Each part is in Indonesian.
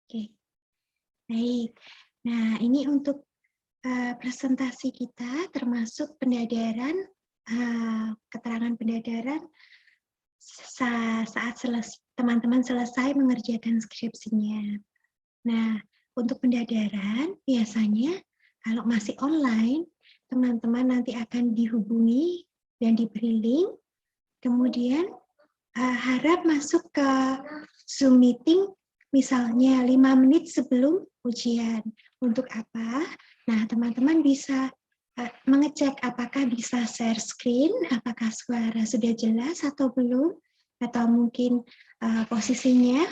Oke, baik. Nah, ini untuk presentasi kita termasuk pendadaran, keterangan pendadaran saat teman-teman selesai mengerjakan skripsinya. Nah, untuk pendadaran biasanya kalau masih online, teman-teman nanti akan dihubungi dan diberi link, kemudian harap masuk ke Zoom meeting misalnya 5 menit sebelum ujian. Untuk apa? Nah, teman-teman bisa mengecek apakah bisa share screen, apakah suara sudah jelas atau belum, atau mungkin posisinya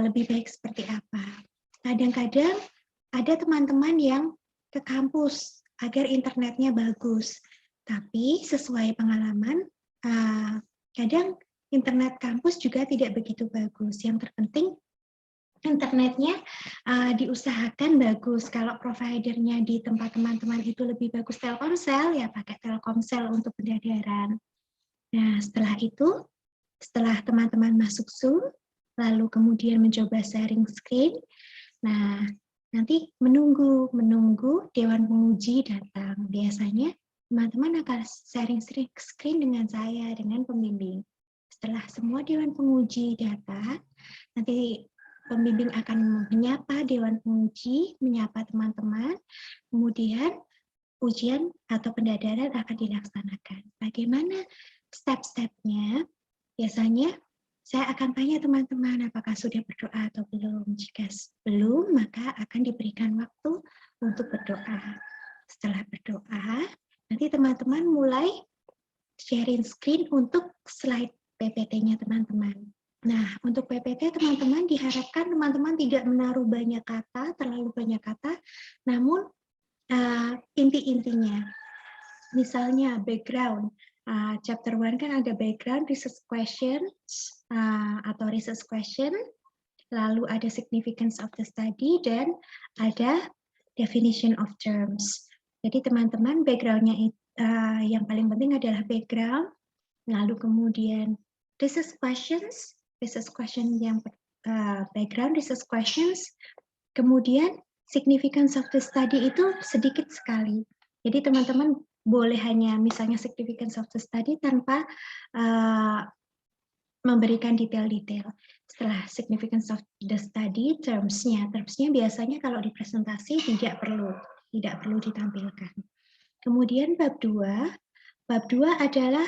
lebih baik seperti apa. Kadang-kadang ada teman-teman yang ke kampus agar internetnya bagus, tapi sesuai pengalaman, kadang internet kampus juga tidak begitu bagus. Yang terpenting internetnya diusahakan bagus. Kalau providernya di tempat teman-teman itu lebih bagus Telkomsel, ya pakai Telkomsel untuk pendadaran. Nah, setelah teman-teman masuk Zoom, lalu kemudian mencoba sharing screen, nah nanti menunggu Dewan Penguji datang. Biasanya teman-teman akan sharing screen dengan saya, dengan pembimbing. Setelah semua Dewan Penguji datang, nanti pembimbing akan menyapa Dewan Penguji, menyapa teman-teman, kemudian ujian atau pendadaran akan dilaksanakan. Bagaimana step-stepnya? Biasanya saya akan tanya teman-teman apakah sudah berdoa atau belum. Jika belum, maka akan diberikan waktu untuk berdoa. Setelah berdoa, nanti teman-teman mulai sharing screen untuk slide PPT-nya teman-teman. Nah, untuk PPT teman-teman diharapkan teman-teman tidak menaruh banyak kata, terlalu banyak kata, namun inti-intinya. Misalnya background, chapter 1 kan ada background, research question, atau research question, lalu ada significance of the study, dan ada definition of terms. Jadi teman-teman background-nya yang paling penting adalah background, lalu kemudian research question yang background, research questions, kemudian significance of the study itu sedikit sekali. Jadi teman-teman boleh hanya misalnya significance of the study tanpa memberikan detail-detail. Setelah significance of the study, terms-nya biasanya kalau di presentasi tidak perlu ditampilkan. Kemudian bab 2 adalah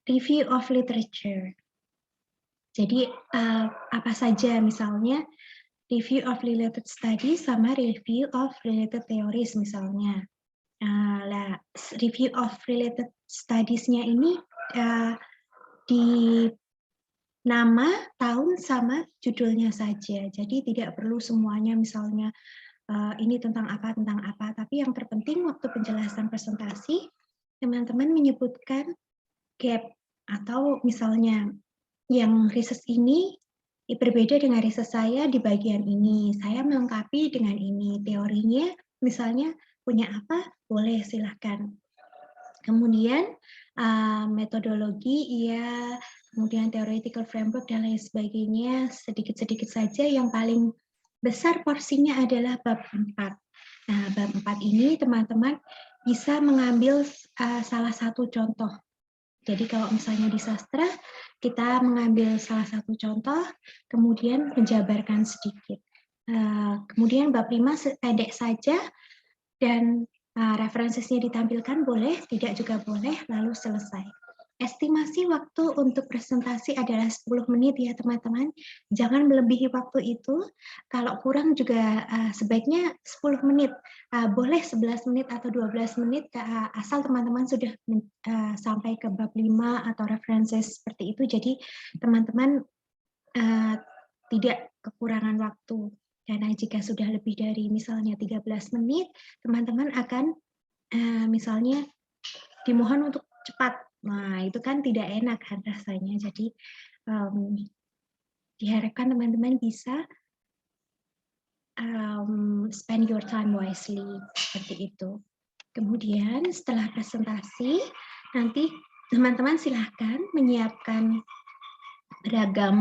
review of literature. Jadi apa saja misalnya review of related studies sama review of related theories misalnya. Review of related studies-nya ini di nama, tahun, sama judulnya saja. Jadi tidak perlu semuanya misalnya ini tentang apa, tapi yang terpenting waktu penjelasan presentasi, teman-teman menyebutkan gap, atau misalnya yang riset ini berbeda dengan riset saya di bagian ini, saya melengkapi dengan ini, teorinya misalnya punya apa, boleh silahkan. Kemudian metodologi, iya, kemudian theoretical framework dan lain sebagainya, sedikit-sedikit saja. Yang paling besar porsinya adalah bab 4. Nah, bab 4 ini teman-teman bisa mengambil salah satu contoh. Jadi kalau misalnya di sastra, kita mengambil salah satu contoh, kemudian menjabarkan sedikit. Kemudian bab 5 pendek saja, dan referensinya ditampilkan boleh, tidak juga boleh, lalu selesai. Estimasi waktu untuk presentasi adalah 10 menit ya teman-teman. Jangan melebihi waktu itu. Kalau kurang juga sebaiknya 10 menit. Boleh 11 menit atau 12 menit asal teman-teman sudah sampai ke bab 5 atau referensi seperti itu. Jadi teman-teman tidak kekurangan waktu. Karena jika sudah lebih dari misalnya 13 menit, teman-teman akan misalnya dimohon untuk cepat. Nah, itu kan tidak enak kan rasanya. Jadi diharapkan teman-teman bisa spend your time wisely, seperti itu. Kemudian setelah presentasi, nanti teman-teman silahkan menyiapkan beragam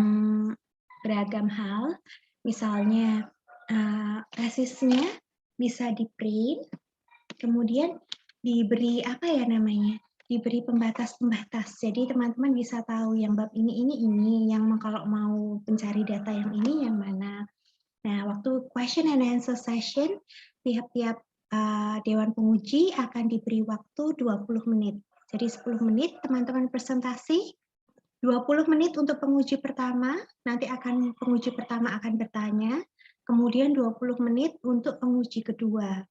beragam hal, misalnya tesisnya bisa di-print, kemudian diberi apa ya namanya, diberi pembatas-pembatas. Jadi teman-teman bisa tahu yang bab ini, yang kalau mau mencari data yang ini yang mana. Nah, waktu question and answer session, tiap-tiap Dewan Penguji akan diberi waktu 20 menit. Jadi 10 menit teman-teman presentasi, 20 menit untuk penguji pertama, nanti penguji pertama akan bertanya, kemudian 20 menit untuk penguji kedua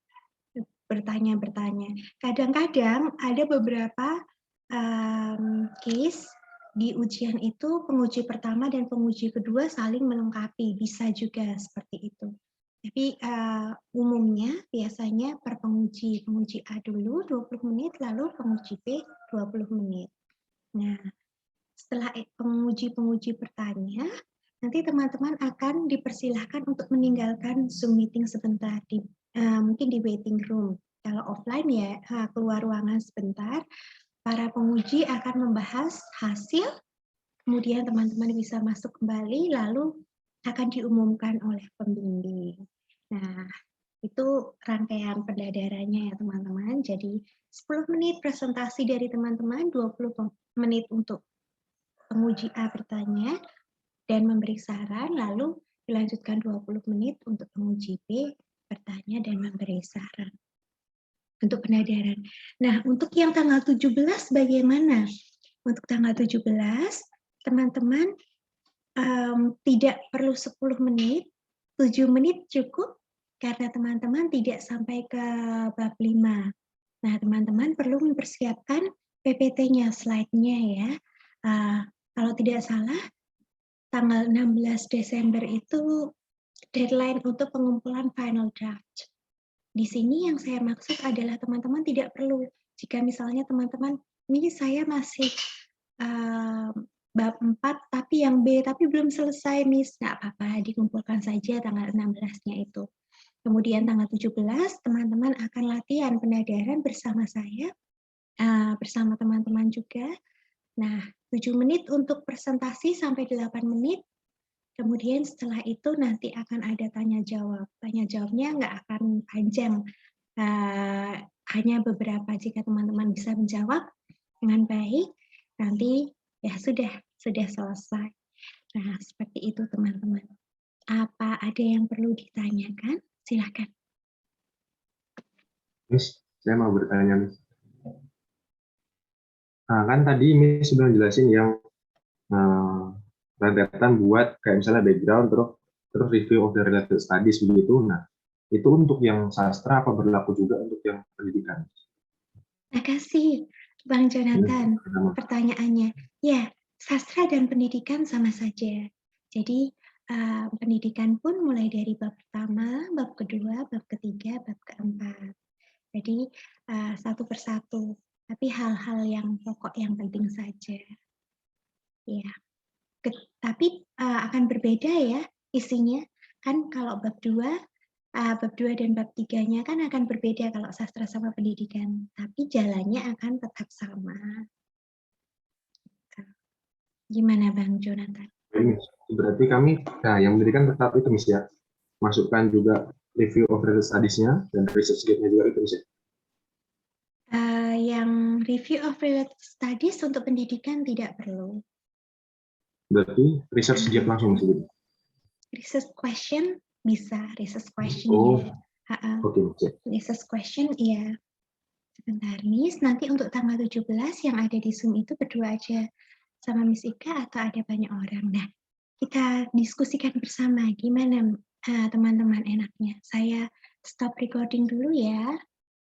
bertanya. Kadang-kadang ada beberapa case di ujian itu penguji pertama dan penguji kedua saling melengkapi, bisa juga seperti itu. Tapi umumnya biasanya per penguji A dulu 20 menit, lalu penguji B 20 menit. Nah, setelah penguji bertanya, nanti teman-teman akan dipersilahkan untuk meninggalkan Zoom meeting sebentar, mungkin di waiting room. Kalau offline ya keluar ruangan sebentar, para penguji akan membahas hasil, kemudian teman-teman bisa masuk kembali, lalu akan diumumkan oleh pembimbing. Nah, itu rangkaian pendadarannya ya teman-teman. Jadi 10 menit presentasi dari teman-teman, 20 menit untuk penguji A bertanya dan memberi saran, lalu dilanjutkan 20 menit untuk penguji B bertanya dan memberi saran untuk pendadaran. Nah, untuk yang tanggal 17 bagaimana? Untuk tanggal 17, teman-teman tidak perlu 10 menit, 7 menit cukup karena teman-teman tidak sampai ke bab 5. Nah, teman-teman perlu mempersiapkan PPT-nya, slide-nya ya. Kalau tidak salah, tanggal 16 Desember itu deadline untuk pengumpulan final draft. Di sini yang saya maksud adalah teman-teman tidak perlu, jika misalnya teman-teman, ini saya masih bab 4, tapi yang B, tapi belum selesai, Miss. Nggak apa-apa, dikumpulkan saja tanggal 16-nya itu. Kemudian tanggal 17, teman-teman akan latihan pendadaran bersama saya, bersama teman-teman juga. Nah, 7 menit untuk presentasi sampai 8 menit. Kemudian setelah itu nanti akan ada tanya jawab. Tanya jawabnya nggak akan panjang, hanya beberapa. Jika teman-teman bisa menjawab dengan baik, nanti ya sudah selesai. Nah, seperti itu teman-teman. Apa ada yang perlu ditanyakan? Silakan. Miss, saya mau bertanya, Miss. Nah, kan tadi Miss sudah jelasin yang rentetan buat kayak misalnya background, terus review of the related studies begitu. Nah, itu untuk yang sastra apa berlaku juga untuk yang pendidikan? Terima kasih, Bang Jonathan, pertanyaannya. Ya, sastra dan pendidikan sama saja. Jadi, pendidikan pun mulai dari bab pertama, bab kedua, bab ketiga, bab keempat. Jadi, satu persatu. Tapi hal-hal yang pokok yang penting saja. Ya. Tapi akan berbeda ya isinya. Kan kalau bab 2 dan bab 3-nya kan akan berbeda kalau sastra sama pendidikan, tapi jalannya akan tetap sama. Gimana Bang Jonathan? Berarti kami, nah yang pendidikan tetap itu Miss ya, masukkan juga review of related studies-nya dan research gate-nya juga itu Miss ya? Yang review of related studies untuk pendidikan tidak perlu. Berarti research gate langsung Miss? Research question bisa, research question ya. Oke. Research question ya. Sebentar, Miss. Nanti untuk tanggal 17 yang ada di Zoom itu berdua aja sama Miss Ika atau ada banyak orang. Nah, kita diskusikan bersama gimana teman-teman enaknya. Saya stop recording dulu ya.